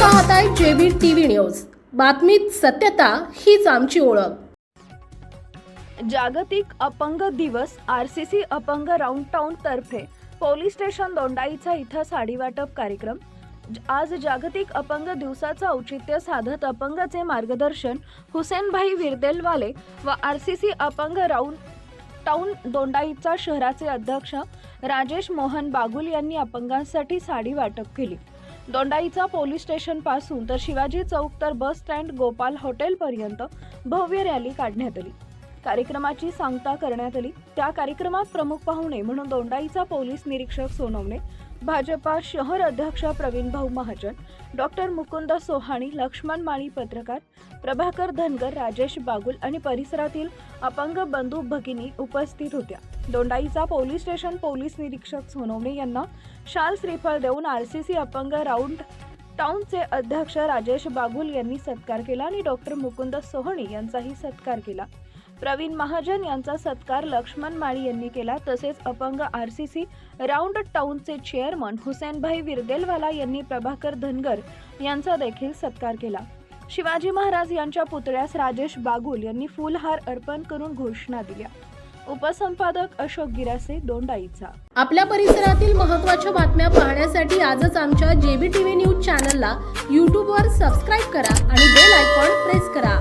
पाहताय JB TV news. बातमीत सत्यता हीच आमची ओळख। जागतिक अपंग दिवस आरसीसी अपंग राऊंड टाउन तर्फे पोलीस स्टेशन दोंडाईचा इथं साडी वाटप कार्यक्रम। आज जागतिक अपंग दिवसाचं औचित्य साधत अपंगाचे मार्गदर्शन हुसेनभाई विरदेलवाले व आरसीसी अपंग राऊंड टाउन दोंडाईचा शहराचे अध्यक्ष राजेश मोहन बागुल यांनी अपंगांसाठी साडी वाटप केली। दोंडाईचा पोलीस स्टेशन पासून तर शिवाजी चौक तर बस स्टँड गोपाल हॉटेल पर्यंत भव्य रॅली काढण्यात आली। कार्यक्रमाची सांगता करण्यात आली। त्या कार्यक्रमात प्रमुख पाहुणे म्हणून दोंडाईचा पोलीस निरीक्षक सोनवणे, भाजपा शहर अध्यक्ष प्रवीण भाऊ महाजन, डॉक्टर मुकुंद सोहाणी, लक्ष्मण माळी पत्रकार, प्रभाकर धनगर, राजेश बागुल आणि परिसरातील अपंग बंधू भगिनी उपस्थित होत्या। दोंडाईचा पोलीस स्टेशन पोलीस निरीक्षक सोनवणे यांना शाल श्रीफळ देऊन आरसीसी अपंग राऊंड टाउनचे अध्यक्ष राजेश बागुल यांनी सत्कार केला आणि डॉक्टर मुकुंद सोहाणी यांचाही सत्कार केला। प्रवीण महाजन यांचा सत्कार लक्ष्मण माळी यांनी केला। तसेच अपंग आरसीसी राऊंड टाउनचे चेअरमन हुसेनभाई विरदेलवाला यांनी प्रभाकर धनगर यांचा देखील सत्कार केला। शिवाजी महाराज यांच्या पुतळ्यास राजेश बागुल यांनी फुलहार अर्पण करून घोषणा दिल्या। उपसंपादक अशोक गिरासे, दोंडाईचा। आपल्या परिसरातील महत्त्वाच्या बातम्या पाहण्यासाठी आजच आमच्या जेबी टीव्ही न्यूज चॅनलला YouTube वर सबस्क्राइब करा आणि बेल आयकॉन प्रेस करा।